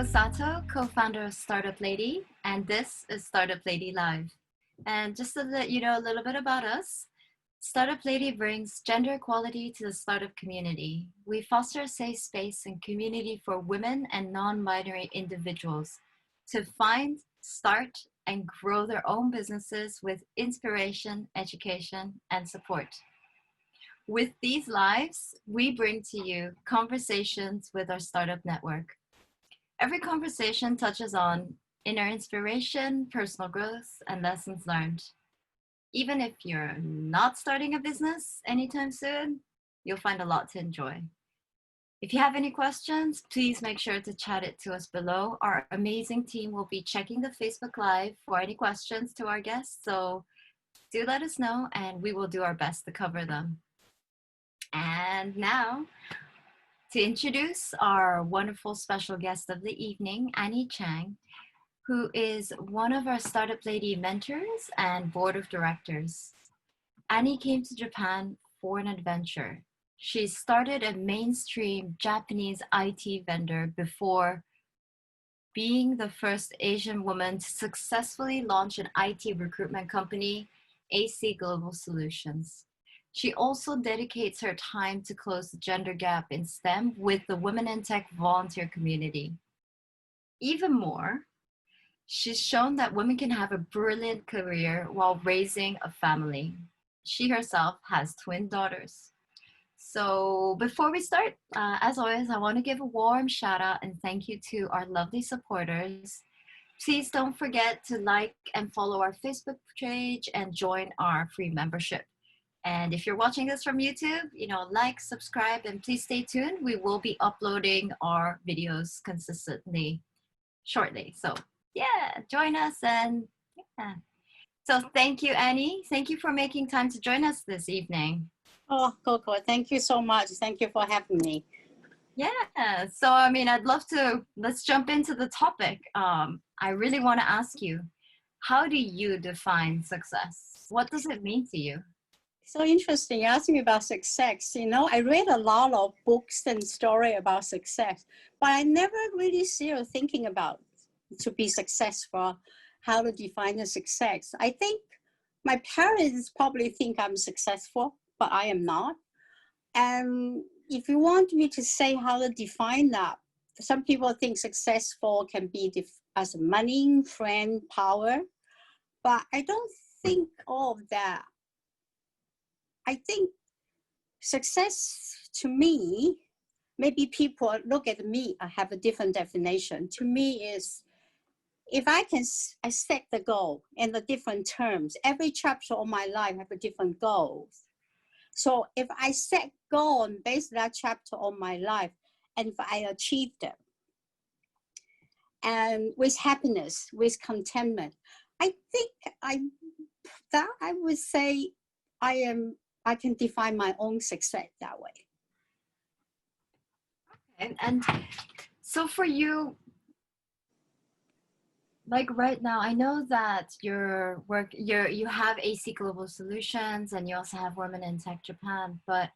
Koko Sato, co-founder of Startup Lady, and this is Startup Lady Live. And just to let you know a little bit about us, Startup Lady brings gender equality to the startup community. We foster a safe space and community for women and non-binary individuals to find, start, and grow their own businesses with inspiration, education, and support. With these lives, we bring to you conversations with our startup network. Every conversation touches on inner inspiration, personal growth, and lessons learned. Even if you're not starting a business anytime soon, you'll find a lot to enjoy. If you have any questions, please make sure to chat it to us below. Our amazing team will be checking the Facebook Live for any questions to our guests, so do let us know and we will do our best to cover them. And now, to introduce our wonderful special guest of the evening, Annie Chang, who is one of our Startup Lady mentors and board of directors. Annie came to Japan for an adventure. She started a mainstream Japanese IT vendor before being the first Asian woman to successfully launch an IT recruitment company, AC Global Solutions. She also dedicates her time to close the gender gap in STEM with the Women in Tech volunteer community. Even more, she's shown that women can have a brilliant career while raising a family. She herself has twin daughters. So before we start, as always, I want to give a warm shout out and thank you to our lovely supporters. Please don't forget to like and follow our Facebook page and join our free membership. And if you're watching this from YouTube, like, subscribe, and please stay tuned. We will be uploading our videos consistently shortly. So yeah, join us. And yeah. So thank you, Annie. Thank you for making time to join us this evening. Oh, Koko, thank you so much. Thank you for having me. Yeah, so I'd love to, let's jump into the topic. I really want to ask you, how do you define success? What does it mean to you? So interesting. You asked me about success. I read a lot of books and stories about success, but I never really serious thinking about to be successful, how to define a success. I think my parents probably think I'm successful, but I am not. And if you want me to say how to define that, some people think successful can be as money, friend, power, but I don't think all of that. I think success to me, maybe people look at me, I have a different definition. To me is, if I set the goal in the different terms, every chapter of my life have a different goals. So if I set goal and base that chapter on my life, and if I achieve them, and with happiness, with contentment, I think I would say I can define my own success that way. Okay. And so for you, like right now, I know that your work, you have AC Global Solutions and you also have Women in Tech Japan, but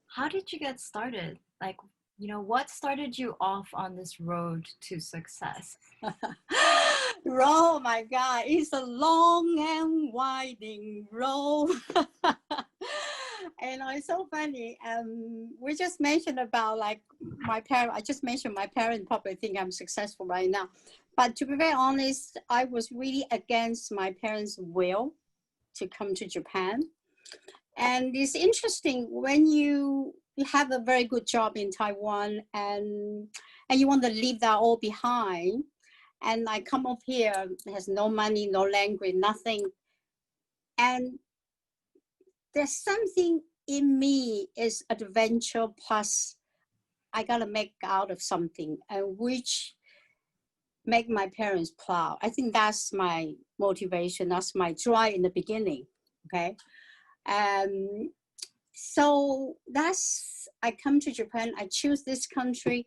how did you get started? Like, what started you off on this road to success? Oh my God, it's a long and winding road. And it's so funny. We just mentioned about like my parents. I just mentioned my parents probably think I'm successful right now. But to be very honest, I was really against my parents' will to come to Japan. And it's interesting when you have a very good job in Taiwan and you want to leave that all behind. And I come up here, has no money, no language, nothing. And there's something in me is adventure plus I gotta make out of something, and which make my parents proud. I think that's my motivation. That's my drive in the beginning. Okay. So I come to Japan, I choose this country.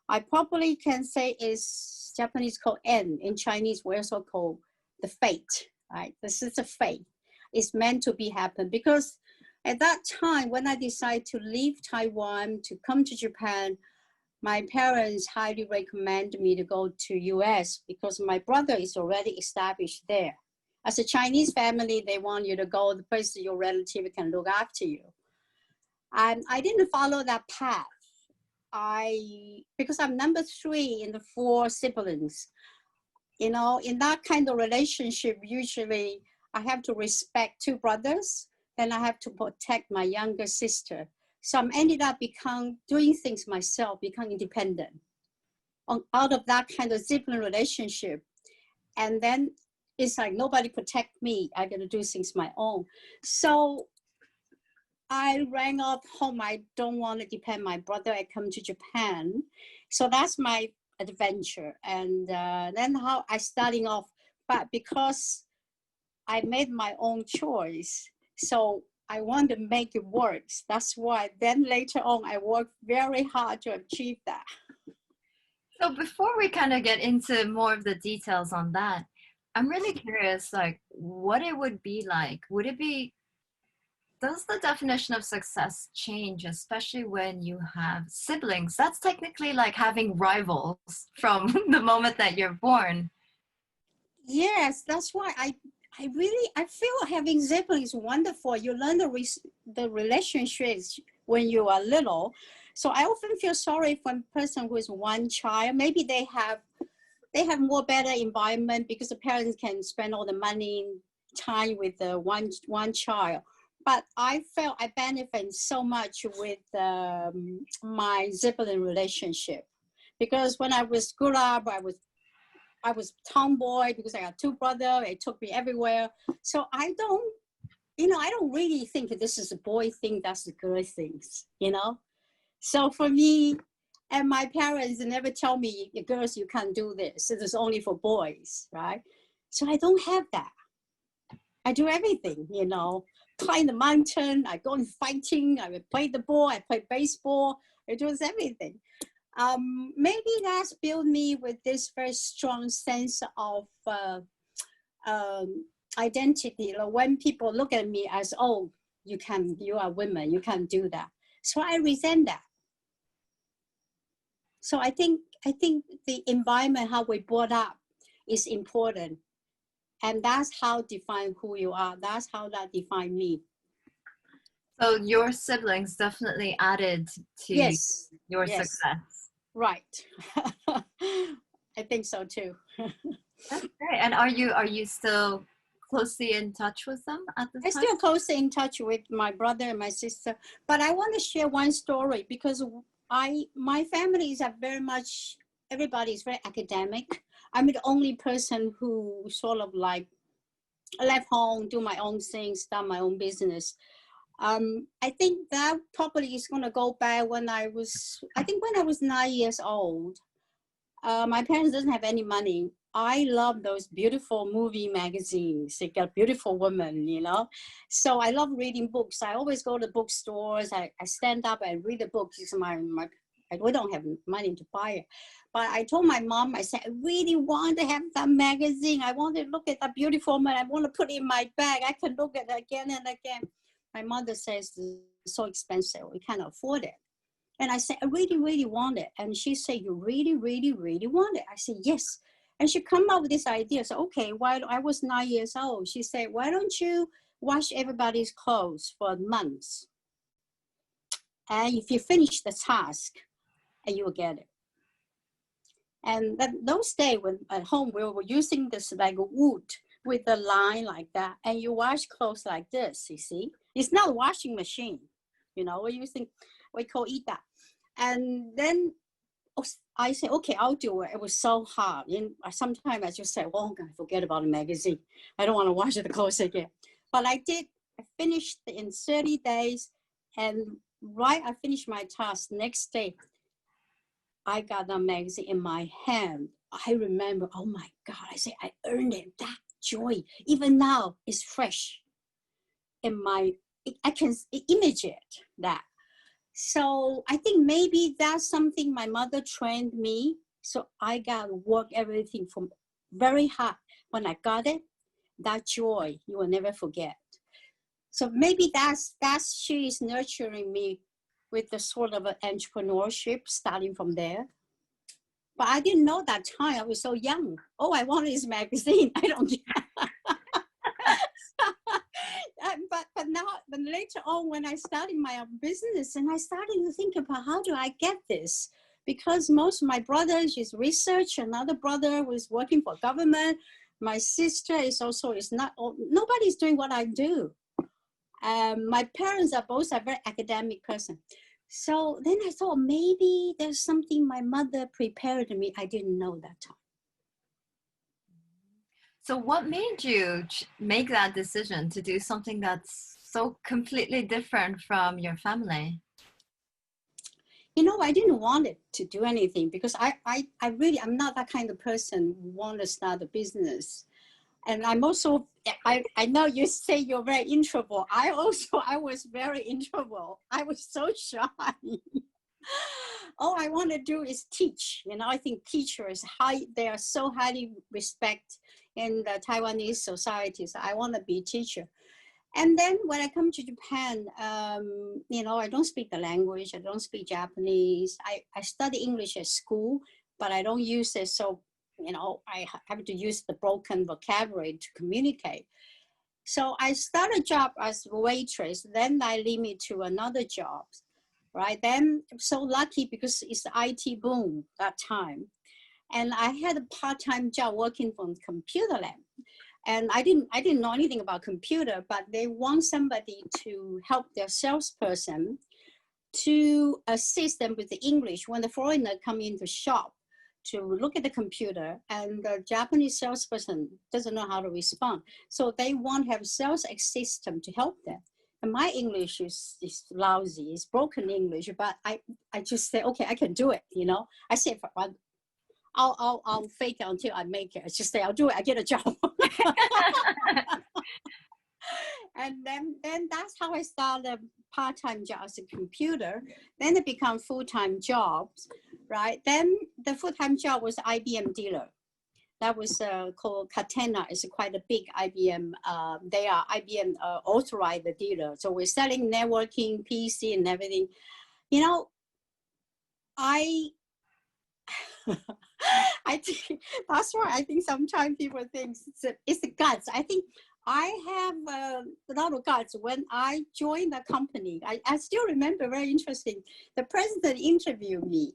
I probably can say is Japanese called En. In Chinese, we also call the fate, right? This is a fate. It's meant to be happen because at that time, when I decided to leave Taiwan to come to Japan, my parents highly recommend me to go to US because my brother is already established there. As a Chinese family, they want you to go the place your relative can look after you. And I didn't follow that path. Because I'm number 3 in the 4 siblings, in that kind of relationship, usually I have to respect 2 brothers, then I have to protect my younger sister. So I ended up doing things myself, become independent out of that kind of sibling relationship. And then it's like nobody protect me. I got to do things my own. So I rang off home. I don't want to depend my brother. I come to Japan. So that's my adventure. And then how I starting off, but because I made my own choice, so I want to make it work. That's why then later on, I worked very hard to achieve that. So before we kind of get into more of the details on that, I'm really curious, like what it would be like. Does the definition of success change, especially when you have siblings? That's technically like having rivals from the moment that you're born. Yes, that's why I feel having siblings wonderful. You learn the relationships when you are little. So I often feel sorry for a person who is one child. Maybe they have more better environment because the parents can spend all the money time with the one child. But I felt I benefit so much with my sibling relationship, because when I was grew up, I was tomboy because I got 2 brothers. They took me everywhere. So I don't really think that this is a boy thing. That's the girl things, So for me, and my parents never tell me, girls, you can't do this. It is only for boys, right? So I don't have that. I do everything, climb the mountain, I go in fighting, I play the ball, I play baseball, I do everything. Maybe that's built me with this very strong sense of identity. When people look at me as, oh, you are women, you can't do that. So I resent that. So I think the environment, how we brought up, is important. And that's how define who you are. That's how that define me. So your siblings definitely added to Yes. your Yes. success. Right. I think so too. That's great. And are you still closely in touch with them at this time? I'm still closely in touch with my brother and my sister. But I want to share one story because my families are very much, everybody is very academic. I'm the only person who sort of like left home, do my own things, start my own business. I think that probably is going to go back when I was 9 years old. My parents didn't have any money. I love those beautiful movie magazines. They got beautiful women, So I love reading books. I always go to bookstores. I stand up and read the books. We don't have money to buy it. But I told my mom, I said, I really want to have that magazine. I want to look at that beautiful woman. I want to put it in my bag. I can look at it again and again. My mother says, it's so expensive. We can't afford it. And I said, I really, really want it. And she said, you really, really, really want it? I said, yes. And she come up with this idea. So, okay, while I was 9 years old, she said, why don't you wash everybody's clothes for months? And if you finish the task, and you will get it. And those days when at home, we were using this like wood with a line like that. And you wash clothes like this, you see? It's not a washing machine. We're using, we call ita. And then I said, okay, I'll do it. It was so hard. And sometimes I just said, well, I'm going to forget about the magazine. I don't want to wash the clothes again. But I did. I finished in 30 days. And I finished my task. Next day, I got the magazine in my hand. I remember, oh my God, I say, I earned it. That joy, even now, is fresh in I can image it, that. So I think maybe that's something my mother trained me. So I got to work everything from very hard. When I got it, that joy, you will never forget. So maybe that's she is nurturing me with the sort of entrepreneurship starting from there. But I didn't know that time. I was so young. All I wanted is magazine. I don't care. But now, but later on, when I started my own business, and I started to think about how do I get this? Because most of my brothers is research, another brother was working for government. My sister is not. Nobody's doing what I do. My parents are both a very academic person. So then I thought maybe there's something my mother prepared me. I didn't know that time. So what made you make that decision to do something that's so completely different from your family? You know, I didn't want it to do anything because I'm not that kind of person who want to start a business. And I'm also, I know you say you're very introvert. I was very introvert. I was so shy. All I want to do is teach. You know, I think teachers, they are so highly respected in the Taiwanese society. So I want to be a teacher. And then when I come to Japan, you know, I don't speak the language. I don't speak Japanese. I study English at school, but I don't use it. So, you know, I have to use the broken vocabulary to communicate. So I started a job as a waitress. Then I lead me to another job, right? Then I'm so lucky because it's the IT boom that time. And I had a part-time job working from computer lab. And I didn't know anything about computer, but they want somebody to help their salesperson to assist them with the English when the foreigner come into shop to look at the computer and the Japanese salesperson doesn't know how to respond. So they want to have sales assistant to help them. And my English is lousy, it's broken English, but I just say, okay, I can do it, you know. I say, I'll fake it until I make it. I just say, I'll do it, I get a job. And then that's how I started a part-time job as a computer. Then it become full-time jobs, right? Then the full-time job was IBM dealer. That was called Catena. It's quite a big IBM. They are IBM authorized dealer. So we're selling networking, PC and everything. You know, I think that's why I think sometimes people think it's the guts. I think I have a lot of guts. When I joined the company, I still remember, very interesting, the president interviewed me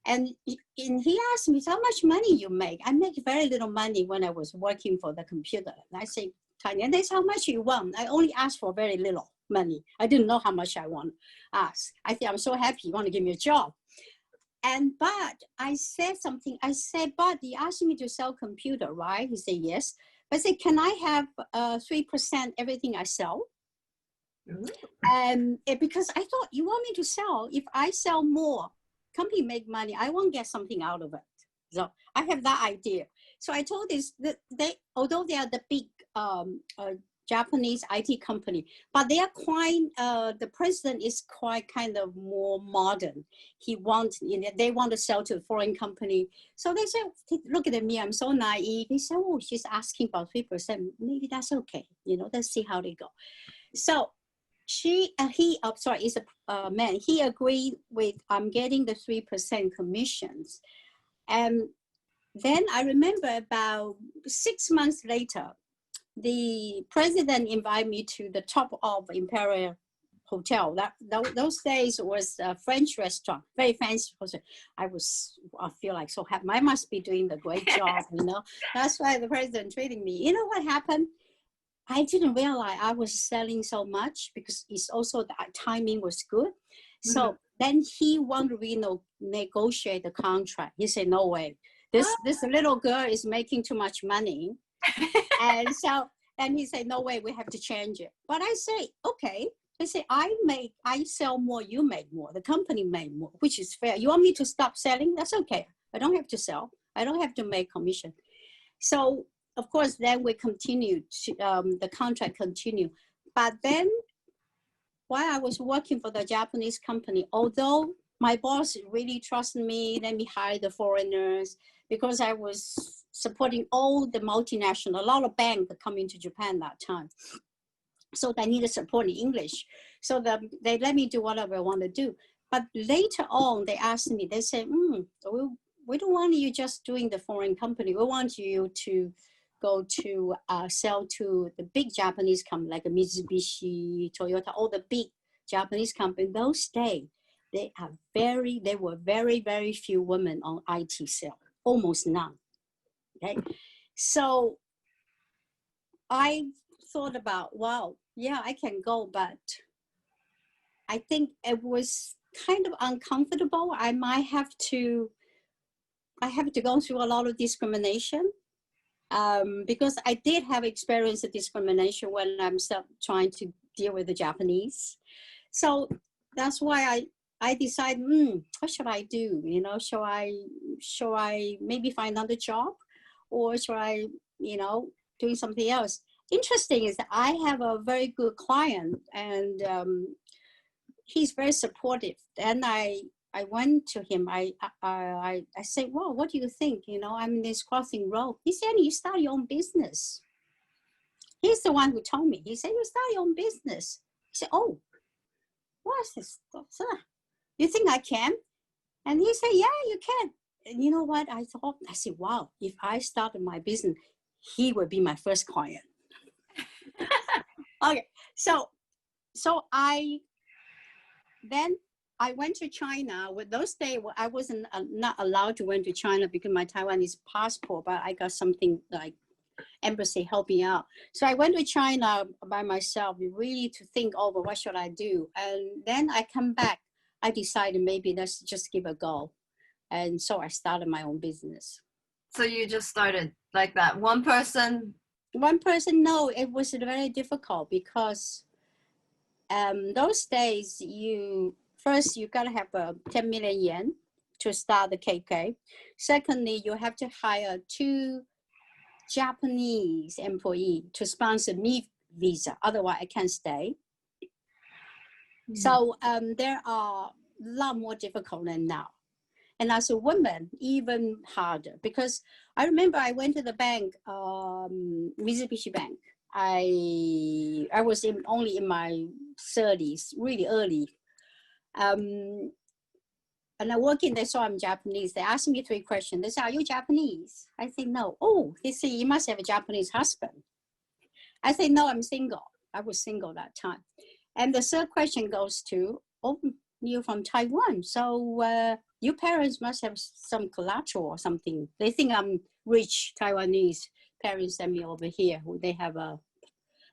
and he asked me, how much money you make? I make very little money when I was working for the computer. And I say, Tanya, that's how much you want. I only asked for very little money. I didn't know how much I want to ask. I think I'm so happy you want to give me a job. But I said something. I said, but he asked me to sell computer, right? He said, yes. But I said, can I have 3% everything I sell? And because I thought, you want me to sell? If I sell more, company make money, I won't get something out of it. So I have that idea. So I told this, that although they are the big Japanese IT company, but they are quite, the president is quite kind of more modern. He wants, you know, they want to sell to a foreign company. So they said, look at me, I'm so naive. He said, oh, she's asking about 3%. Maybe that's okay. You know, let's see how they go. So it's a man, he agreed with, I'm getting the 3% commissions. And then I remember about 6 months later, the president invited me to the top of Imperial Hotel. Those days was a French restaurant, very fancy. I feel like so happy. I must be doing the great job, you know. That's why the president treating me. You know what happened? I didn't realize I was selling so much because it's also the timing was good. So then he wanted to negotiate the contract. He said, no way. This little girl is making too much money. And so, and he said, no way, we have to change it. But I say, okay. They say, I sell more, you make more. The company make more, which is fair. You want me to stop selling? That's okay. I don't have to sell. I don't have to make commission. So, of course, then we continued, the contract continued. But then, while I was working for the Japanese company, although my boss really trusted me, let me hire the foreigners, because I was supporting all the multinational, a lot of banks coming to Japan that time. So they needed support in English. So they let me do whatever I want to do. But later on, they asked me, they said, we don't want you just doing the foreign company. We want you to go to sell to the big Japanese company like Mitsubishi, Toyota, all the big Japanese companies. Those days, there were very, very few women on IT sales, almost none. Okay, so I thought about, wow, yeah, I can go, but I think it was kind of uncomfortable. I have to go through a lot of discrimination because I did have experience of discrimination when I'm trying to deal with the Japanese. So that's why I decided, what should I do? You know, shall I maybe find another job, or should I, doing something else? Interesting is that I have a very good client, and he's very supportive. And I went to him. I said, well, what do you think? I'm in this crossing road. He said, you start your own business. He's the one who told me. He said, you start your own business. I said, oh, what's this? You think I can? And he said, yeah, you can. And you know what? I said, wow, if I started my business, he would be my first client. Okay, so I went to China. With those days, I wasn't not allowed to went to China because my Taiwanese passport, but I got something like embassy help me out. So I went to China by myself, really to think over what should I do. And then I come back, I decided maybe let's just give a go. And so I started my own business. So you just started like that? One person? No, it was very difficult because those days you gotta have 10 million yen to start the KK. Secondly, you have to hire 2 Japanese employees to sponsor me visa. Otherwise, I can't stay. Mm-hmm. So there are a lot more difficult than now. And as a woman, even harder, because I remember I went to the bank, Mitsubishi Bank. I was only in my 30s, really early. And I walk in, they saw I'm Japanese. They asked me 3 questions. They said, are you Japanese? I said, no. Oh, they say, you must have a Japanese husband. I said, no, I'm single. I was single that time. And the 3rd question goes to, oh, you're from Taiwan. So your parents must have some collateral or something. They think I'm rich Taiwanese. Parents send me over here. They have a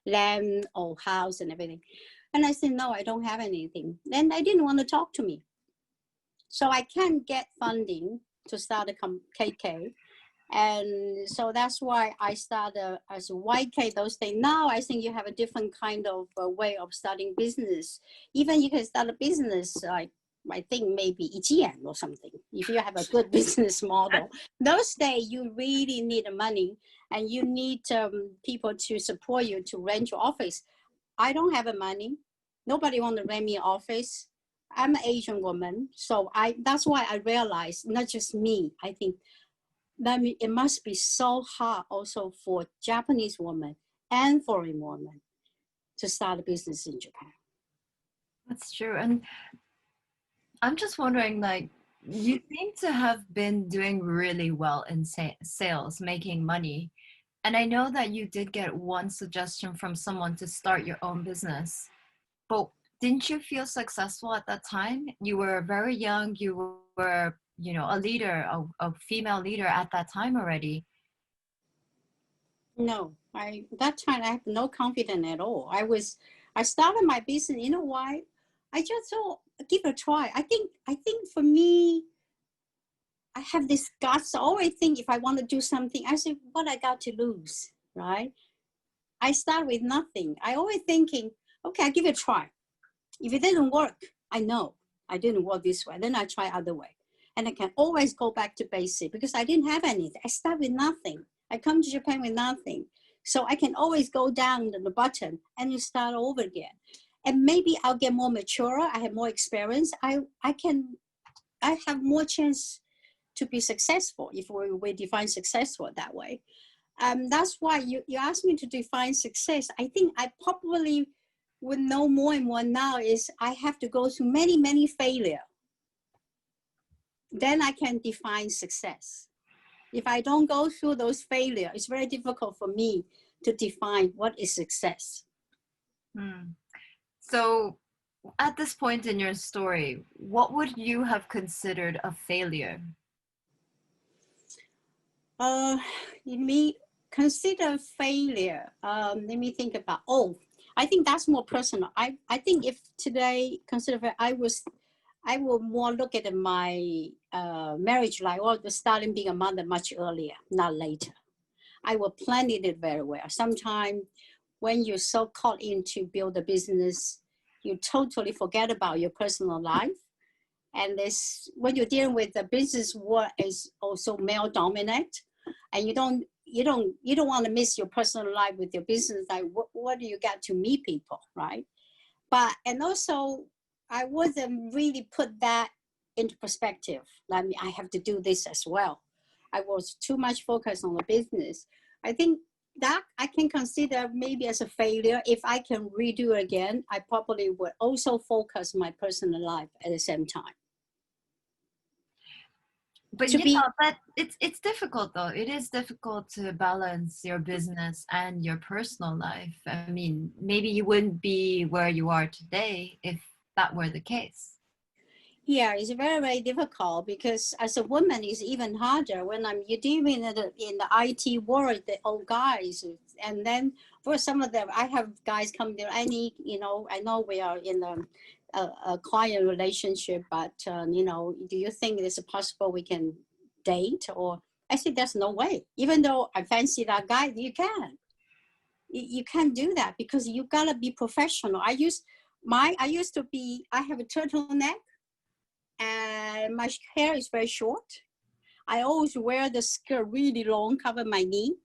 land or house and everything. And I said, no, I don't have anything. Then they didn't want to talk to me. So I can't get funding to start a KK. And so that's why I started as a YK those days. Now I think you have a different kind of way of starting business. Even you can start a business like, I think maybe Ijian or something, if you have a good business model. Those days you really need money and you need people to support you to rent your office. I don't have the money. Nobody want to rent me an office. I'm an Asian woman. So that's why I realized, not just me, I think that it must be so hard also for Japanese women and foreign women to start a business in Japan. That's true. And I'm just wondering, like, you seem to have been doing really well in sales, making money. And I know that you did get one suggestion from someone to start your own business. But didn't you feel successful at that time? You were very young. You were, a leader, a female leader at that time already. No, that time I have no confidence at all. I started my business. You know why? I just thought, give it a try. I think for me, I have this guts. I always think if I want to do something, I say, what I got to lose, right? I start with nothing. I always thinking, okay, I give it a try. If it didn't work, I know I didn't work this way. Then I try other way. And I can always go back to basic because I didn't have anything. I start with nothing. I come to Japan with nothing. So I can always go down to the bottom and you start over again. And maybe I'll get more mature. I have more experience. I have more chance to be successful if we define successful that way. That's why you asked me to define success. I think I probably would know more and more now is I have to go through many, many failure. Then I can define success. If I don't go through those failures, it's very difficult for me to define what is success. So at this point in your story, what would you have considered a failure? You mean consider failure. Let me think about, I think that's more personal. I think if today consider, I will more look at my marriage life or starting being a mother much earlier, not later. I will plan it very well. Sometimes when you're so caught into build a business, you totally forget about your personal life. And this, when you're dealing with the business world is also male dominant, and you don't want to miss your personal life with your business. Like what do you get to meet people, right? But and also I wasn't really put that into perspective. Like I have to do this as well. I was too much focused on the business. I think that I can consider maybe as a failure. If I can redo it again, I probably would also focus my personal life at the same time. But but it's difficult though. It is difficult to balance your business and your personal life. I mean, maybe you wouldn't be where you are today if that were the case. Yeah, it's very, very difficult because as a woman, it's even harder when you're dealing in the IT world, the old guys. And then for some of them, I have guys come there, Annie, I know we are in a client relationship, but, do you think it's possible we can date? Or I said, there's no way. Even though I fancy that guy, you can't. You can't do that because you gotta be professional. I have a turtleneck. And my hair is very short. I always wear the skirt really long, cover my knee.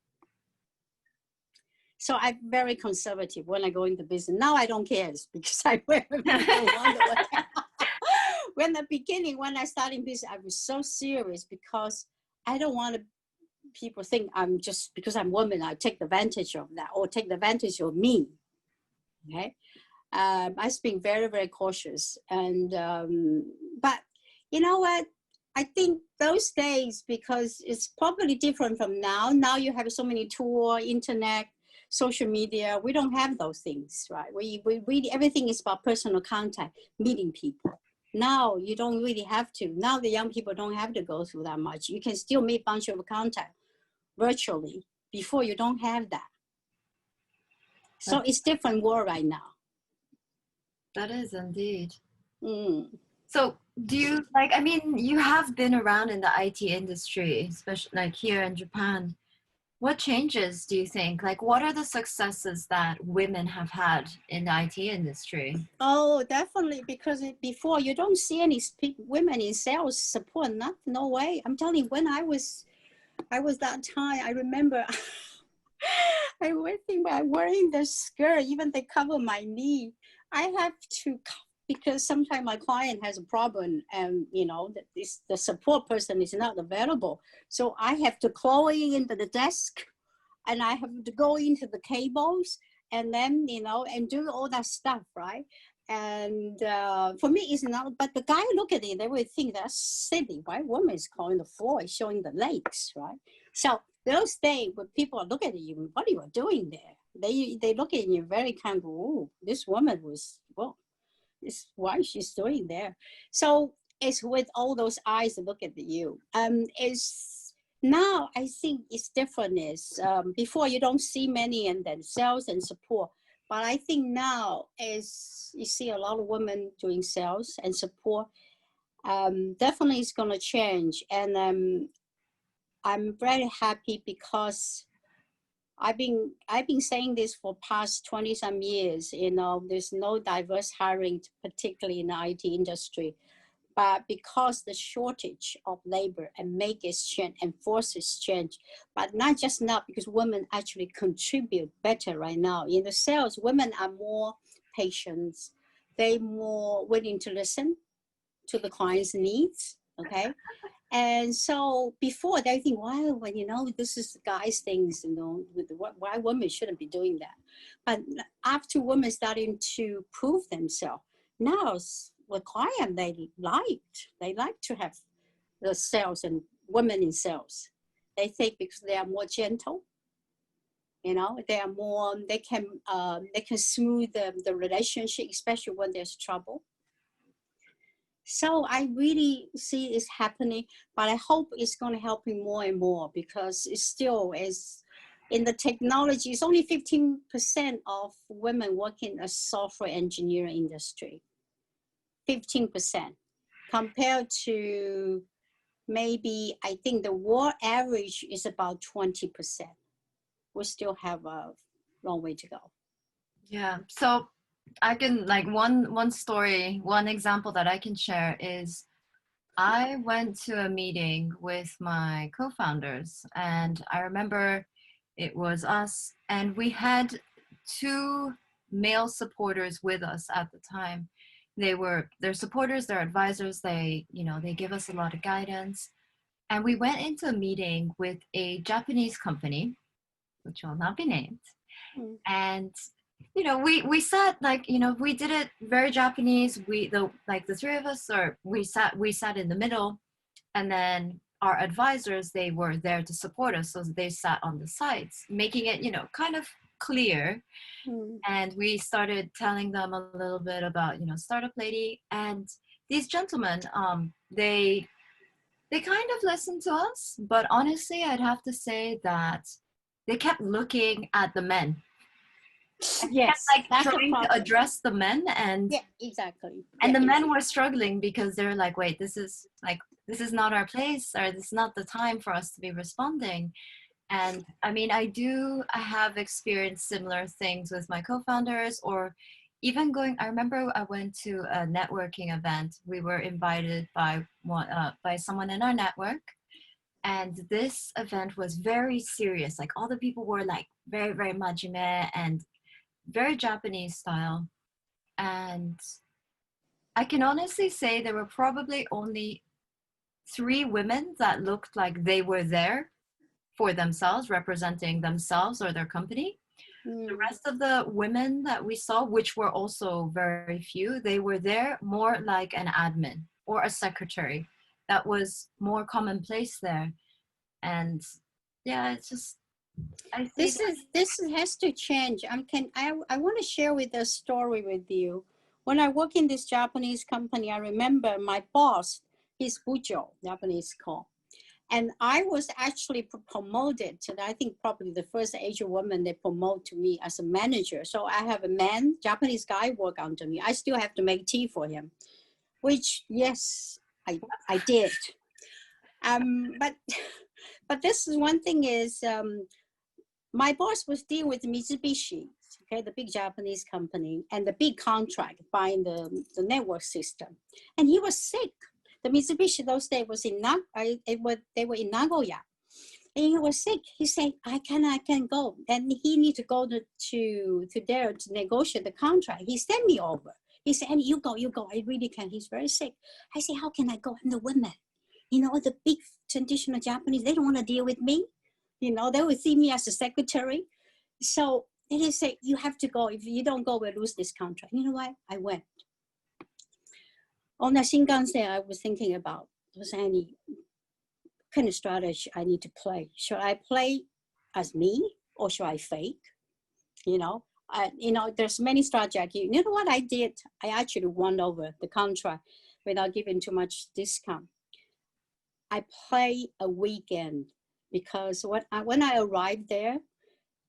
So I'm very conservative when I go into business. Now I don't care because I wear it. When the beginning, when I started business, I was so serious because I don't want people think I'm just because I'm a woman, I take advantage of that or take advantage of me. Okay. I was being very, very cautious. And, but you know what? I think those days, because it's probably different from now. Now you have so many tools, internet, social media. We don't have those things, right? We really, everything is about personal contact, meeting people. Now you don't really have to. Now the young people don't have to go through that much. You can still make a bunch of contact virtually. Before you don't have that. So it's different world right now. That is indeed. So do you you have been around in the IT industry, especially like here in Japan. What changes do you think? Like, what are the successes that women have had in the IT industry? Oh, definitely. Because before you don't see any women in sales support. No way. I'm telling you, when I was that time, I remember I was thinking about wearing the skirt, even they cover my knee. I have to, because sometimes my client has a problem and, the support person is not available. So I have to crawl into the desk and I have to go into the cables and then, and do all that stuff, right? And for me, it's not, but the guy look at it, they would think that's silly, right? Woman is calling the floor, showing the legs, right? So those days when people look at you, what are you doing there? They look at you very kind of, oh, this woman was, well, this why she's doing there. So it's with all those eyes to look at you. It's now I think it's different. Is before you don't see many and then sales and support. But I think now is you see a lot of women doing sales and support. Definitely it's going to change. And I'm very happy because I've been saying this for past 20 some years, there's no diverse hiring, particularly in the IT industry. But because the shortage of labor and make exchange and force exchange, but not just now, because women actually contribute better right now. In the sales, women are more patient. They're more willing to listen to the client's needs, okay? And so before they think, wow, well, this is guys' things, why women shouldn't be doing that. But after women starting to prove themselves, now the client, they like to have the sales and women in sales. They think because they are more gentle, you know, they are more, they can smooth the relationship, especially when there's trouble. So I really see it's happening, but I hope it's going to helping more and more, because it still is in the technology. It's only 15% of women working as software engineering industry. 15% compared to maybe, I think the world average is about 20%. We still have a long way to go. Yeah. So I can, like, one story, one example that I can share is I went to a meeting with my co-founders, and I remember it was us, and we had two male supporters with us at the time. They're supporters, they're advisors, they give us a lot of guidance. And we went into a meeting with a Japanese company, which will not be named. Mm. And we sat, like, we did it very Japanese. The three of us, or we sat in the middle, and then our advisors, they were there to support us, so they sat on the sides, making it kind of clear. And we started telling them a little bit about Startup Lady, and these gentlemen, they kind of listened to us, but honestly, I'd have to say that they kept looking at the men. Yes, kept, like, trying to address the men, and yeah, exactly. And yeah, the men were struggling because they're like, wait, this is not our place, or this is not the time for us to be responding. And I mean, I have experienced similar things with my co-founders, or even I remember I went to a networking event. We were invited by someone in our network. And this event was very serious. Like, all the people were like very, very majime and very Japanese style. And I can honestly say there were probably only 3 women that looked like they were there for themselves, representing themselves or their company. The rest of the women that we saw, which were also very few, they were there more like an admin or a secretary. That was more commonplace there. And yeah, it's just, this has to change. I want to share with a story with you. When I work in this Japanese company, I remember my boss, he's Bujo, Japanese call. And I was actually promoted to, I think probably the first Asian woman they promote to me as a manager. So I have a man, Japanese guy work under me. I still have to make tea for him, which, yes, I did. But this is one thing is, my boss was dealing with Mitsubishi, okay, the big Japanese company, and the big contract buying the network system. And he was sick. The Mitsubishi those days was they were in Nagoya. And he was sick. He said, I can't go. And he need to go to there to negotiate the contract. He sent me over. He said, Annie, you go. I really can. He's very sick. I said, how can I go? I'm the women. The big traditional Japanese, they don't want to deal with me. They will see me as a secretary. So they say, you have to go. If you don't go, we'll lose this contract. You know what? I went. On the Shinkansen, I was thinking about, was any kind of strategy I need to play? Should I play as me, or should I fake? There's many strategies. You know what I did? I actually won over the contract without giving too much discount. I play a weekend, because when I arrived there,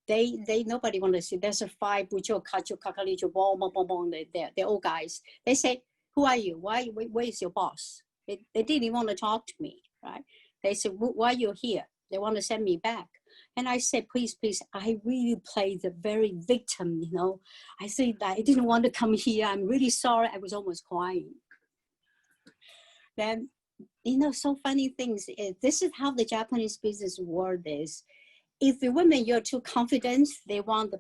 they nobody want to see. There's a 5 bujo kacho kakalijo bong. They're all guys. They say, who are you? Where is your boss? They didn't want to talk to me, right? They said, why are you here? They want to send me back. And I said, please, I really played the very victim, I said, I didn't want to come here. I'm really sorry. I was almost crying. Then, so funny things is, this is how the Japanese business world is. If the women, you're too confident, they want to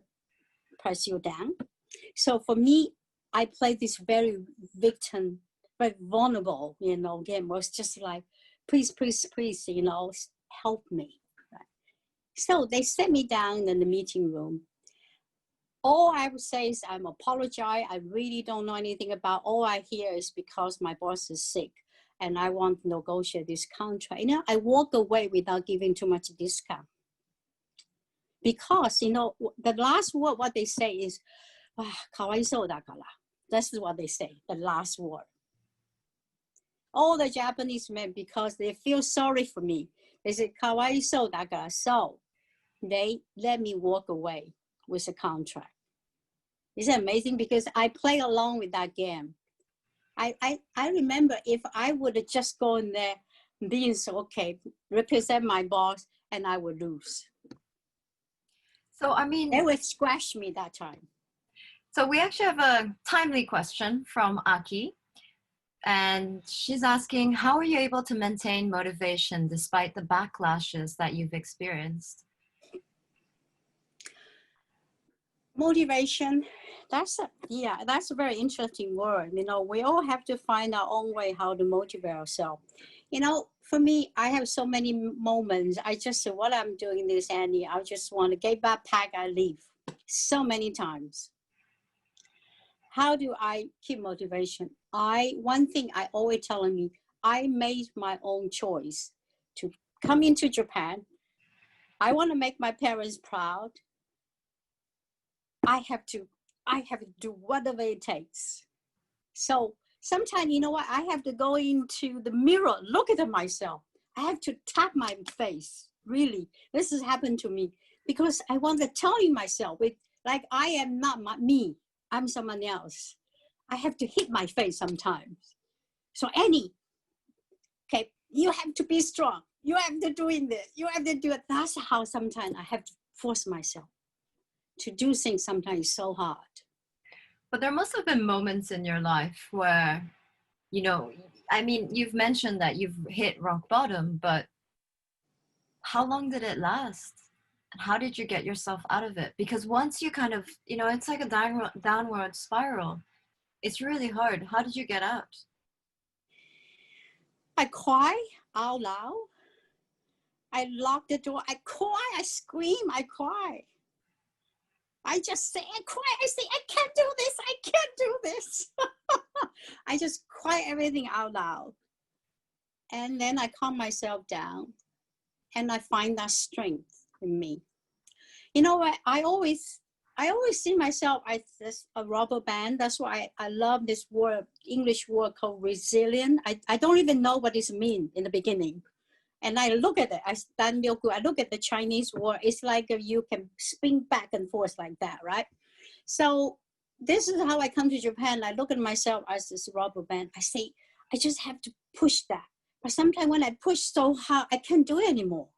press you down. So for me, I played this very victim, very vulnerable, game. Was just like, please, help me. Right? So they set me down in the meeting room. All I would say is I'm apologize. I really don't know anything about. All I hear is because my boss is sick and I want to negotiate this contract. I walk away without giving too much discount. Because, the last word, what they say is, kaわいそうだから. That's what they say, the last word. All the Japanese men, because they feel sorry for me, they say, かわいそうだから. So they let me walk away with a contract. Isn't it amazing? Because I play along with that game. I remember if I would have just gone there, being so, okay, represent my boss, and I would lose. So, They would scratch me that time. So we actually have a timely question from Aki. And she's asking, how are you able to maintain motivation despite the backlashes that you've experienced? Motivation, that's a very interesting word. We all have to find our own way how to motivate ourselves. For me, I have so many moments. I just say, what I'm doing this, Annie, I just want to get back, pack, I leave. So many times. How do I keep motivation? One thing I always tell me, I made my own choice to come into Japan. I want to make my parents proud. I have to do whatever it takes. So sometimes, I have to go into the mirror, look at myself. I have to tap my face. Really, this has happened to me because I want to tell myself, like I am not me. I'm someone else. I have to hit my face sometimes. So Annie, okay, you have to be strong. You have to do this. You have to do it. That's how sometimes I have to force myself to do things. Sometimes so hard. But there must have been moments in your life where, you've mentioned that you've hit rock bottom, but how long did it last? And how did you get yourself out of it? Because once you kind of, it's like a downward spiral. It's really hard. How did you get out? I cry out loud. I lock the door. I cry. I scream. I cry. I just say, I cry. I say, I can't do this. I can't do this. I just cry everything out loud. And then I calm myself down. And I find that strength in me. I always see myself as a rubber band. That's why I love this word, English word called resilient. I don't even know what this means in the beginning. And I look at it, I look at the Chinese word. It's like you can spin back and forth like that, right? So this is how I come to Japan. I look at myself as this rubber band. I say, I just have to push that. But sometimes when I push so hard, I can't do it anymore.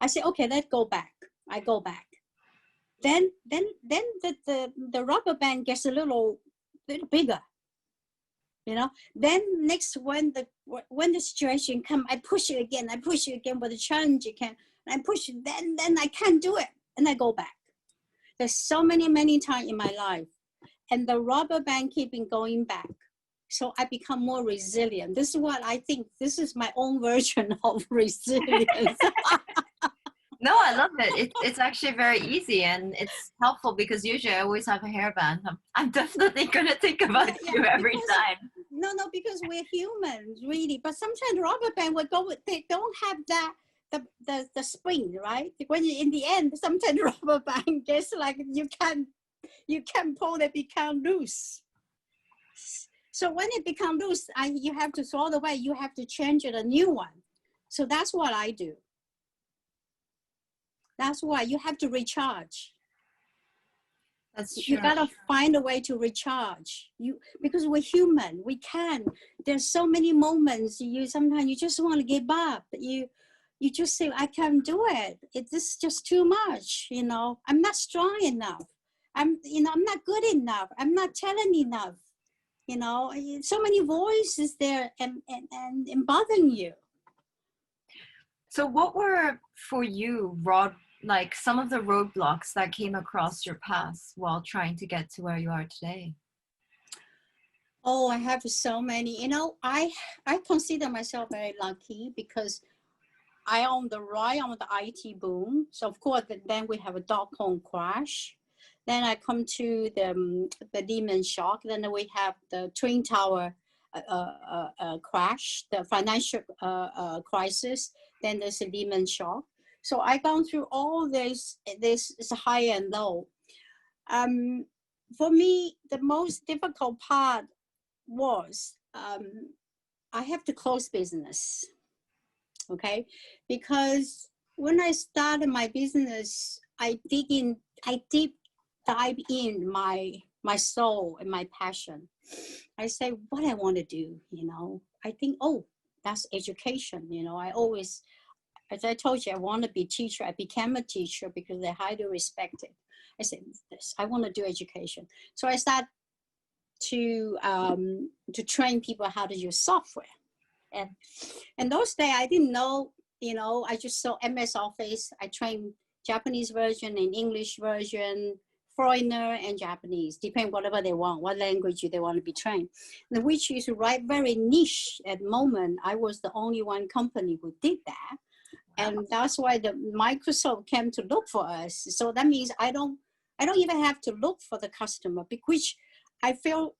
I say, okay, let's go back. I go back. Then the rubber band gets a little bigger. Then next when the situation come, I push it again with the challenge again, and I push it, then I can't do it, and I go back. There's so many times in my life, and the rubber band keeping going back. So I become more resilient. This is what I think. This is my own version of resilience. No, I love it. It's actually very easy and it's helpful because usually I always have a hairband. I'm definitely going to think about you every time. No, because we're humans, really. But sometimes rubber band would go. They don't have that the spring, right? When in the end, sometimes rubber band gets like you can pull it, become loose. So when it becomes loose, you have to throw it away. You have to change it a new one. So that's what I do. That's why you have to recharge. That's true. You gotta find a way to recharge. Because we're human. We can. There's so many moments. Sometimes you just want to give up. You just say, I can't do it. This is just too much. I'm not strong enough. I'm not good enough. I'm not talented enough. So many voices there and bothering you. So what were for you, like some of the roadblocks that came across your path while trying to get to where you are today? Oh, I have so many. I consider myself very lucky because I on the IT boom. So of course, then we have a dot-com crash. Then I come to the Lehman shock. Then we have the Twin Tower crash, the financial crisis. Then there's a Lehman shock. So I gone through all this is high and low. For me, the most difficult part was I have to close business, okay? Because when I started my business, I deep dive in my soul and my passion. I say what I want to do, you know. I think, oh, that's education, you know. I always, as I told you, I want to be a teacher. I became a teacher because they're highly respected. I said, this, I want to do education. So I started to train people how to use software. And those days I didn't know, you know, I just saw MS Office. I trained Japanese version and English version, foreigner and Japanese, depend whatever they want, what language they want to be trained. And which is right, very niche at the moment. I was the only one company who did that. And that's why the Microsoft came to look for us. So that means I don't even have to look for the customer, which I feel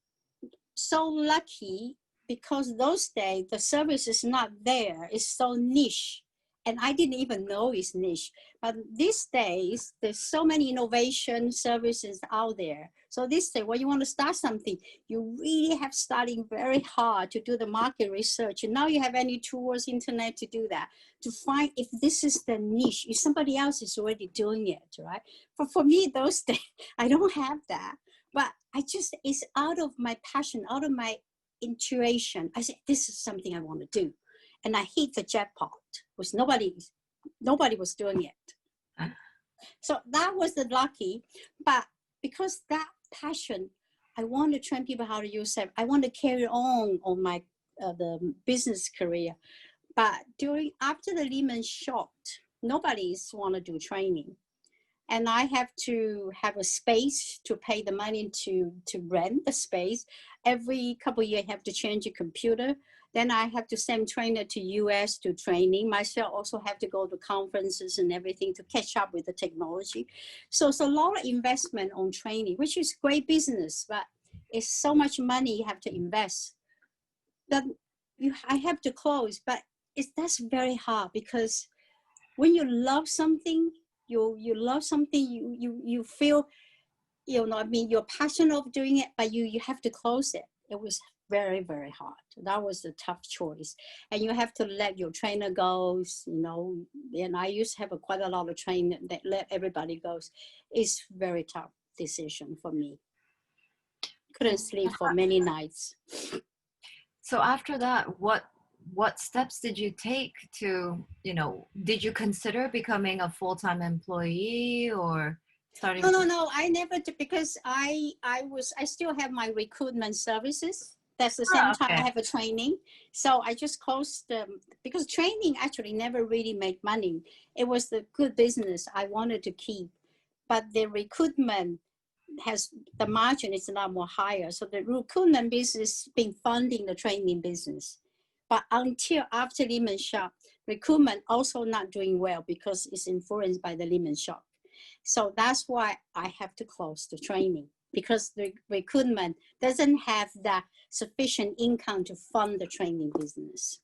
so lucky because those days the service is not there. It's so niche. And I didn't even know it's niche. But these days, there's so many innovation services out there. So this day, when you want to start something, you really have starting very hard to do the market research. And now you have any tools, internet to do that, to find if this is the niche, if somebody else is already doing it, right? For me, those days, I don't have that. But it's out of my passion, out of my intuition. I said, this is something I want to do. And I hit the jackpot, because nobody was doing it. So that was the lucky, but because that passion, I want to train people how to use it. I want to carry on my the business career. But after the Lehman shock, nobody's want to do training. And I have to have a space to pay the money to rent the space. Every couple of years, I have to change a computer. Then I have to send trainer to US to training. Myself also have to go to conferences and everything to catch up with the technology. So it's a lot of investment on training, which is great business, but it's so much money you have to invest. That I have to close, but that's very hard because when you love something, you love something, you feel, you know, I mean, you're passionate of doing it, but you have to close it. It was very, very hard. That was a tough choice. And you have to let your trainer go, you know, and I used to have quite a lot of trainer that let everybody go. It's very tough decision for me. Couldn't sleep for many nights. So after that, what steps did you take to, you know, did you consider becoming a full-time employee or starting? No, I never did, because I still have my recruitment services. That's the same time I have a training. So I just closed because training actually never really made money. It was the good business I wanted to keep, but the recruitment has the margin is a lot more higher. So the recruitment business been funding the training business. But until after Lehman shock, recruitment also not doing well because it's influenced by the Lehman shock. So that's why I have to close the training, because the recruitment doesn't have that sufficient income to fund the training business.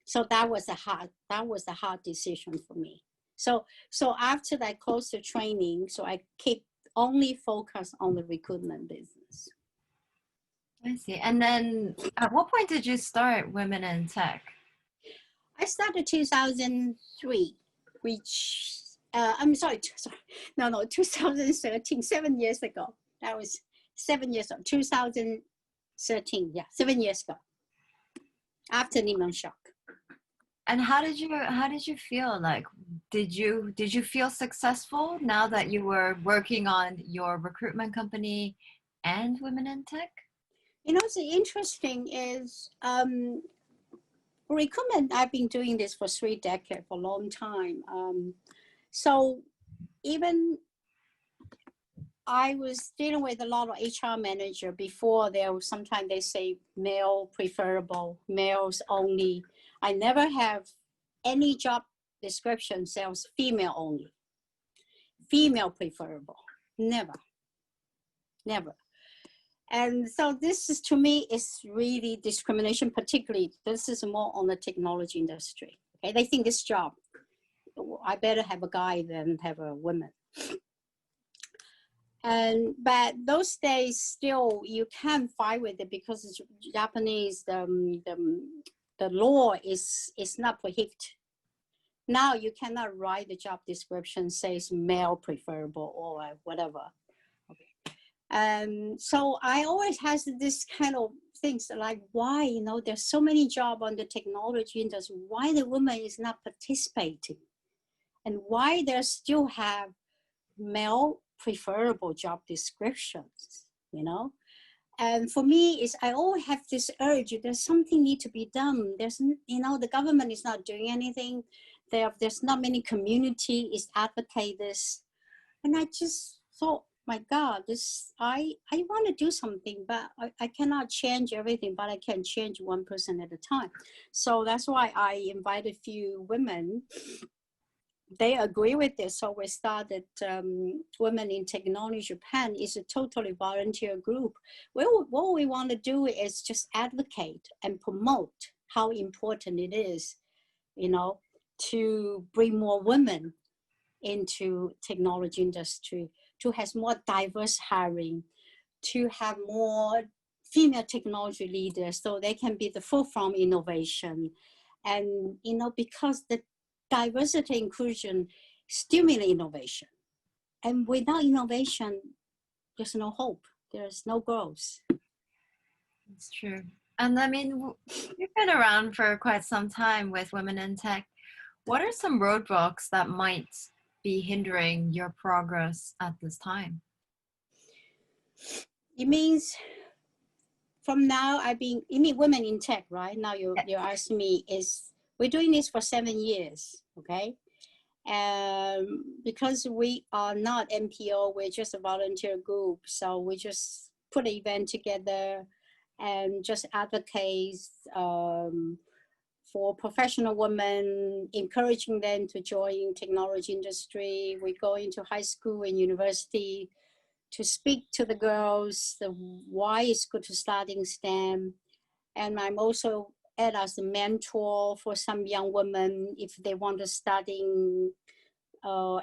So that was a hard decision for me. So after I closed the training, so I keep only focus on the recruitment business. I see. And then at what point did you start Women in Tech? I started 2003, which, I'm sorry, 2013, 7 years ago. That was 7 years ago, 2013, yeah, 7 years ago, after Lehman shock. And how did you feel? Like, did you feel successful now that you were working on your recruitment company and Women in Tech? You know, what's interesting is recruitment, I've been doing this for 3 decades, for a long time. So even I was dealing with a lot of HR manager before. Sometimes they say male preferable, males only. I never have any job description says female only, female preferable. Never, never. And so this is, to me, is really discrimination, particularly this is more on the technology industry. Okay, they think this job, I better have a guy than have a woman. And but those days still you can't fight with it because it's Japanese, the law is not prohibited. Now you cannot write the job description says male preferable or whatever. So I always has this kind of things like why, you know, there's so many jobs on the technology industry, why the woman is not participating, and why they still have male preferable job descriptions, you know. And for me is I always have this urge, there's something need to be done. There's, you know, the government is not doing anything. There's not many community is advocate this. And I just thought, my God, this I want to do something, but I cannot change everything, but I can change one person at a time. So that's why I invited a few women. They agree with this. So we started Women in Technology Japan is a totally volunteer group. What we want to do is just advocate and promote how important it is, you know, to bring more women into technology industry, to have more diverse hiring, to have more female technology leaders so they can be the forefront innovation. And, you know, because the diversity inclusion stimulate innovation. And without innovation, there's no hope. There's no growth. It's true. And I mean, you've been around for quite some time with women in tech. What are some roadblocks that might be hindering your progress at this time? It means from now you mean women in tech, right? Now you're asking me is, we're doing this for 7 years, okay? Because we are not NPO, we're just a volunteer group. So we just put an event together and just advocate for professional women, encouraging them to join technology industry. We go into high school and university to speak to the girls, why it's good to start in STEM. And I'm also act as a mentor for some young women if they want to study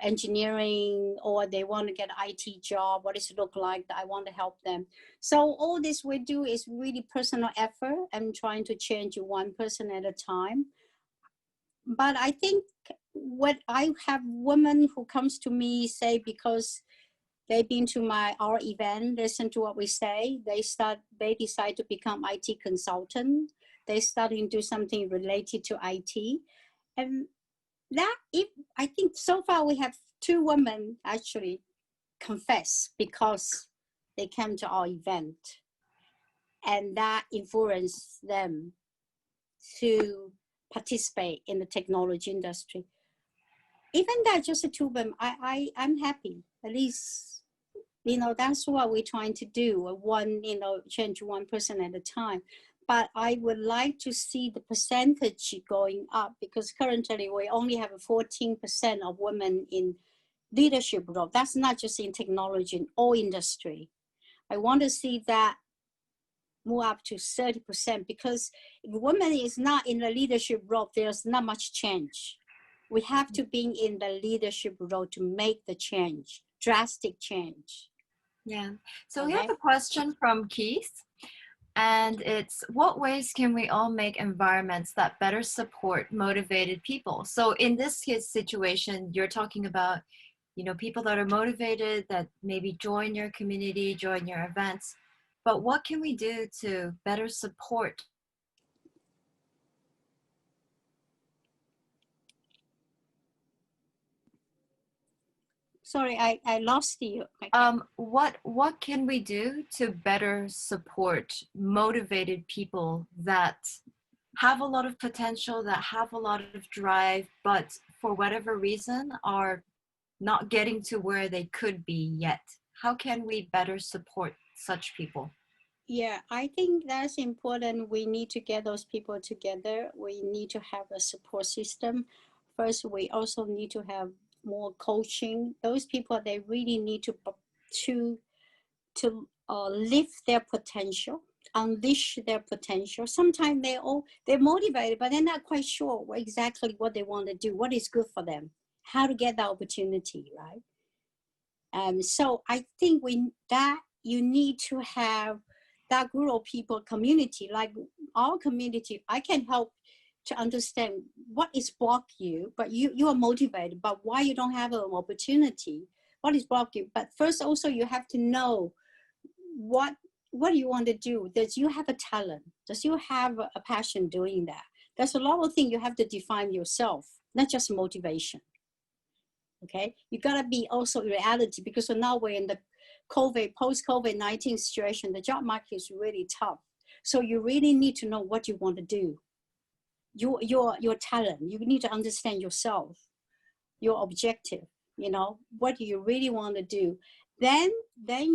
engineering or they want to get IT job, what does it look like, that I want to help them. So all this we do is really personal effort and trying to change one person at a time. But I think what I have women who comes to me say because they've been to our event, listen to what we say, they decide to become IT consultant. They starting to do something related to IT. And that, if I think so far we have 2 women actually confess because they came to our event, and that influenced them to participate in the technology industry. Even that, just 2 women, I'm happy. At least, you know, that's what we're trying to do. One, you know, change one person at a time. But I would like to see the percentage going up because currently we only have 14% of women in leadership role. That's not just in technology, in all industry. I want to see that move up to 30% because if women is not in the leadership role, there's not much change. We have to be in the leadership role to make the change, drastic change. Yeah. So we have a question from Keith. And it's, what ways can we all make environments that better support motivated people? So in this case situation, you're talking about, you know, people that are motivated, that maybe join your community, join your events. But what can we do to better support? Sorry, I lost you. What can we do to better support motivated people that have a lot of potential, that have a lot of drive, but for whatever reason are not getting to where they could be yet? How can we better support such people? Yeah, I think that's important. We need to get those people together. We need to have a support system. First, we also need to have more coaching. Those people, they really need to live their potential, unleash their potential. Sometimes they're motivated, but they're not quite sure exactly what they want to do, what is good for them, how to get that opportunity, right? So I think you need to have that group of people, community, like our community. I can help to understand what is block you, but you are motivated, but why you don't have an opportunity, what is block you. But first also you have to know what do you want to do. Does you have a talent? Does you have a passion doing that? There's a lot of things you have to define yourself, not just motivation. Okay, you gotta be also reality, because now we're in the post-COVID-19 situation. The job market is really tough. So you really need to know what you want to do. Your talent. You need to understand yourself, your objective. What do you really want to do? Then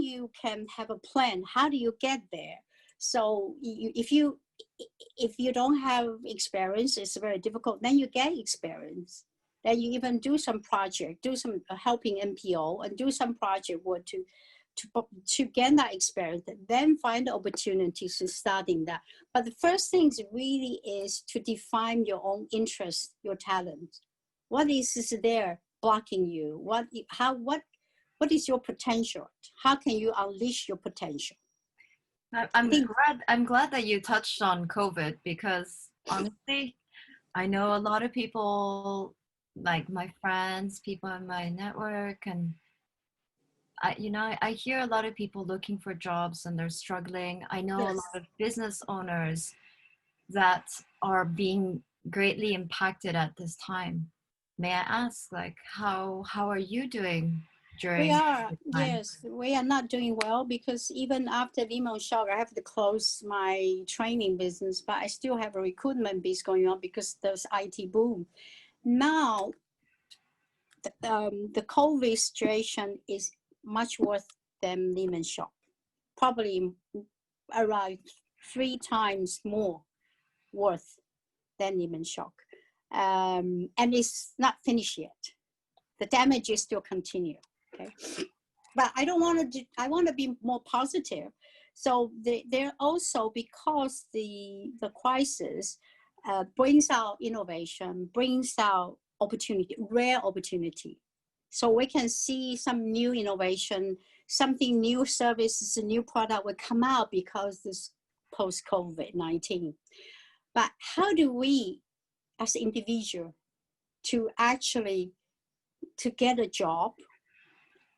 you can have a plan. How do you get there? So if you don't have experience, it's very difficult. Then you get experience. Then you even do some project, do some helping NPO, and do some project work to get that experience. Then find the opportunities to starting that. But the first thing really is to define your own interest, your talent. What is there blocking you? What is your potential? How can you unleash your potential? I'm glad that you touched on COVID, because honestly, I know a lot of people, like my friends, people in my network, and I hear a lot of people looking for jobs and they're struggling. I know a Yes. lot of business owners that are being greatly impacted at this time. May I ask, like, how are you doing We during are, this time? yes, we are not doing well, because even after Lemon Shock, I have to close my training business, but I still have a recruitment business going on because there's IT boom. Now, the COVID situation is much worse than Lehman Shock, probably around 3 times more worth than Lehman Shock. And it's not finished yet. The damages still continue. Okay, but I don't want to. I want to be more positive. So they're also, because the crisis brings out innovation, brings out opportunity, rare opportunity. So we can see some new innovation, something new services, a new product will come out because this post-COVID-19. But how do we, as an individual, to actually to get a job,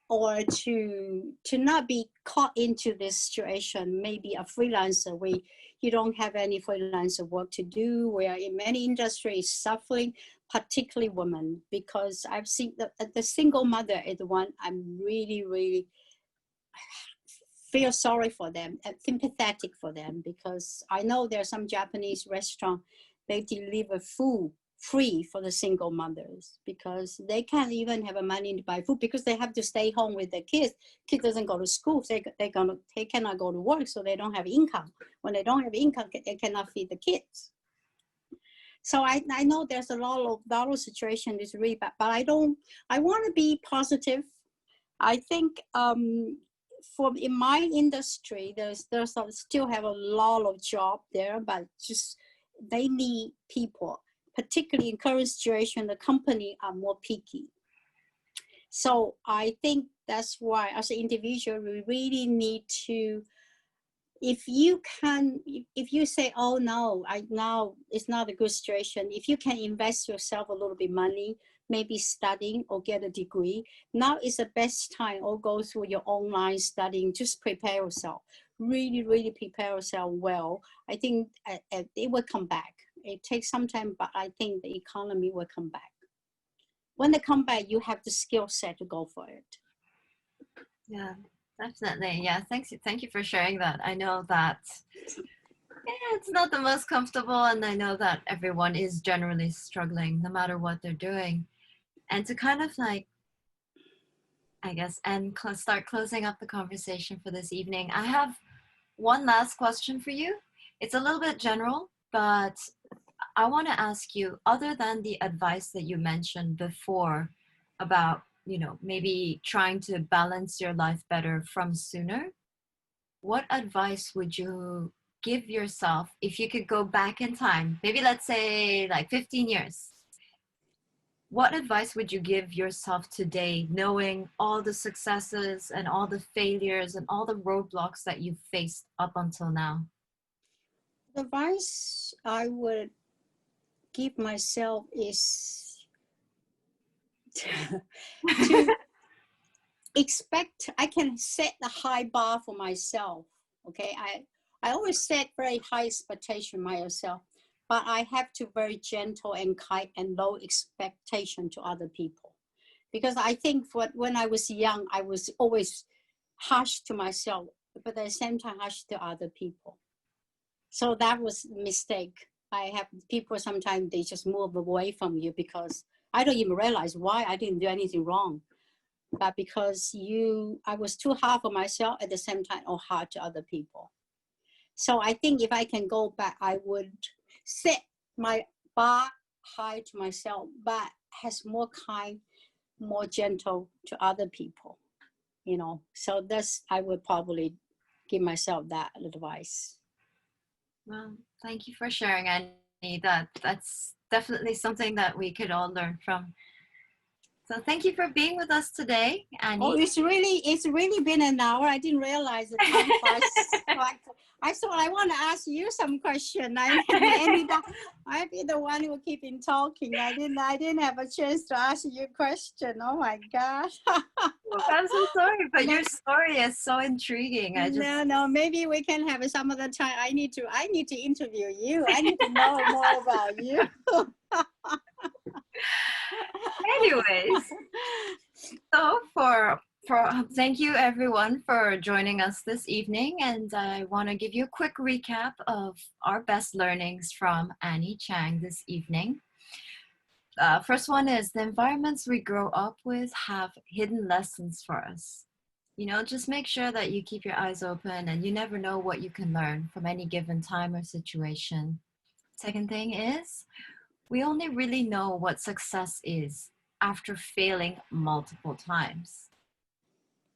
or to not be caught into this situation, maybe a freelancer where you don't have any freelancer work to do, where in many industries suffering, particularly women, because I've seen the single mother is the one I'm really, really feel sorry for them and sympathetic for them, because I know there are some Japanese restaurants, they deliver food free for the single mothers, because they can't even have money to buy food, because they have to stay home with their kids. Kids doesn't go to school, so they cannot go to work, so they don't have income. When they don't have income, they cannot feed the kids. So I know there's a lot of situation is really bad, but I want to be positive. I think in my industry, there's still have a lot of job there, but just they need people. Particularly in current situation, the company are more picky. So I think that's why, as an individual, we really need to, if you say, oh no, now it's not a good situation, if you can invest yourself a little bit money, maybe studying or get a degree, now is the best time, or go through your online studying, just prepare yourself, really, really prepare yourself well. I think it will come back. It takes some time, but I think the economy will come back. When they come back, you have the skill set to go for it. Yeah, definitely. Yeah, thank you for sharing that. I know that it's not the most comfortable, and I know that everyone is generally struggling no matter what they're doing. And to kind of like, I guess, and start closing up the conversation for this evening, I have one last question for you. It's a little bit general, but I want to ask you, other than the advice that you mentioned before about maybe trying to balance your life better from sooner, what advice would you give yourself if you could go back in time? Maybe let's say like 15 years. What advice would you give yourself today, knowing all the successes and all the failures and all the roadblocks that you've faced up until now? The advice I would give myself is to expect. I can set a high bar for myself. Okay, I always set very high expectation myself, but I have to very gentle and kind and low expectation to other people, because I think when I was young, I was always harsh to myself, but at the same time harsh to other people. So that was a mistake. I have people sometimes they just move away from you because I don't even realize why I didn't do anything wrong, but because I was too hard for myself at the same time or hard to other people. So I think if I can go back, I would set my bar high to myself, but has more kind, more gentle to other people, So I would probably give myself that advice. Well, thank you for sharing, Annie. That's definitely something that we could all learn from. So thank you for being with us today, Oh, Annie. it's really been an hour. I didn't realize the time flies. I thought I want to ask you some question. I be the one who keep in talking. I didn't have a chance to ask you a question. Oh my God. Well, I'm so sorry, but your story is so intriguing. No. Maybe we can have some other time. I need to interview you. I need to know more about you. Anyways, so thank you everyone for joining us this evening, and I want to give you a quick recap of our best learnings from Annie Chang this evening. First one is the environments we grow up with have hidden lessons for us. Just make sure that you keep your eyes open, and you never know what you can learn from any given time or situation. Second thing is, we only really know what success is after failing multiple times.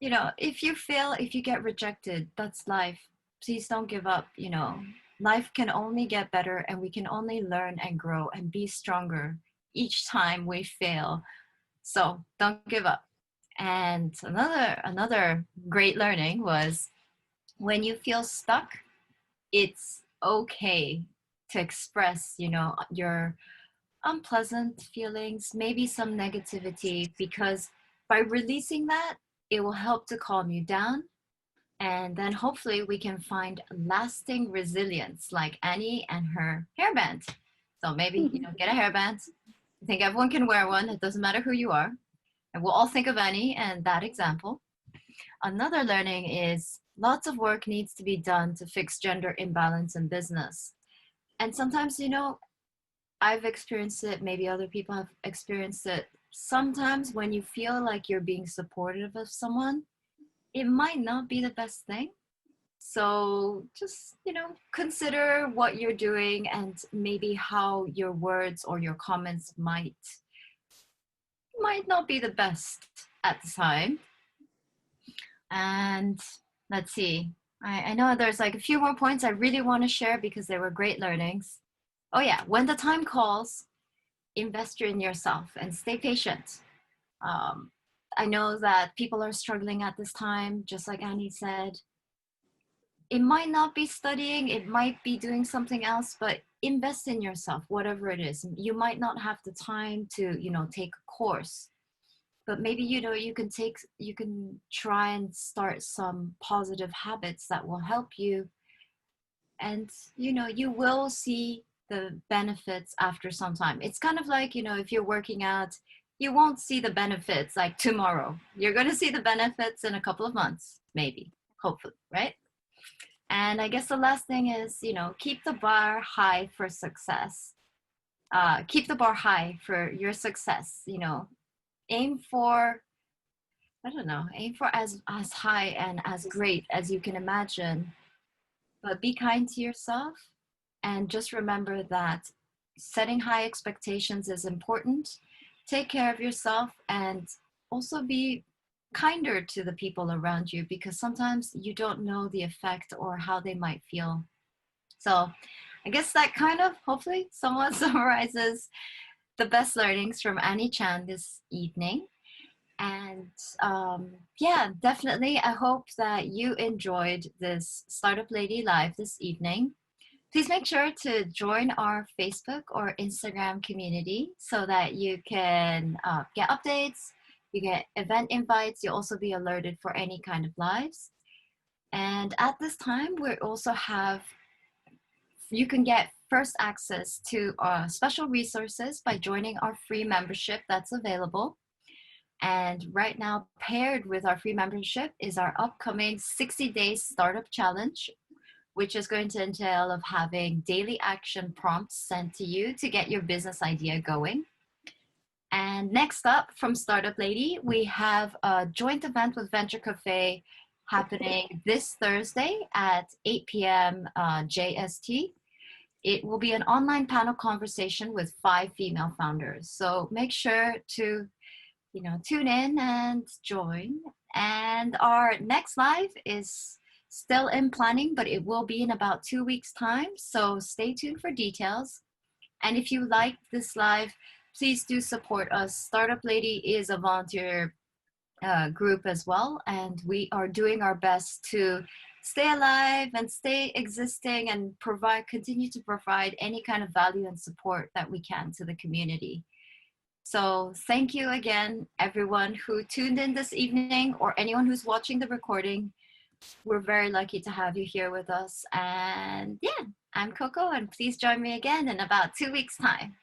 If you fail, if you get rejected, that's life. Please don't give up. Life can only get better, and we can only learn and grow and be stronger each time we fail. So don't give up. And another great learning was, when you feel stuck, it's okay to express, your unpleasant feelings, maybe some negativity, because by releasing that, it will help to calm you down. And then hopefully we can find lasting resilience like Annie and her hairband. So maybe, get a hairband. I think everyone can wear one. It doesn't matter who you are. And we'll all think of Annie and that example. Another learning is, lots of work needs to be done to fix gender imbalance in business. And sometimes, I've experienced it, maybe other people have experienced it. Sometimes when you feel like you're being supportive of someone, it might not be the best thing. So just, consider what you're doing and maybe how your words or your comments might not be the best at the time. And let's see. I know there's like a few more points I really want to share because they were great learnings. Oh yeah, when the time calls, invest in yourself and stay patient. I know that people are struggling at this time, just like Annie said. It might not be studying, it might be doing something else, but invest in yourself, whatever it is. You might not have the time to, take a course, but maybe, you can try and start some positive habits that will help you. And, you will see the benefits after some time. It's kind of like, if you're working out, you won't see the benefits like tomorrow. You're going to see the benefits in a couple of months, maybe, hopefully, right? And I guess the last thing is, keep the bar high for success. Keep the bar high for your success. Aim for, I don't know, aim for as high and as great as you can imagine. But be kind to yourself, and just remember that setting high expectations is important. Take care of yourself, and also be kinder to the people around you, because sometimes you don't know the effect or how they might feel. So I guess that kind of hopefully somewhat summarizes the best learnings from Annie Chang this evening. And yeah, definitely, I hope that you enjoyed this Startup Lady Live this evening. Please make sure to join our Facebook or Instagram community so that you can get updates, you get event invites, you'll also be alerted for any kind of lives. And at this time, we also have, you can get first access to special resources by joining our free membership that's available. And right now, paired with our free membership is our upcoming 60 Days Startup Challenge, which is going to entail of having daily action prompts sent to you to get your business idea going. And next up from Startup Lady, we have a joint event with Venture Cafe happening this Thursday at 8 p.m. JST. It will be an online panel conversation with 5 female founders. So make sure to tune in and join. And our next live is still in planning, but it will be in about 2 weeks' time. So stay tuned for details. And if you like this live, please do support us. Startup Lady is a volunteer group as well, and we are doing our best to stay alive and stay existing and continue to provide any kind of value and support that we can to the community. So thank you again, everyone who tuned in this evening or anyone who's watching the recording. We're very lucky to have you here with us. And yeah, I'm Koko, and please join me again in about 2 weeks' time.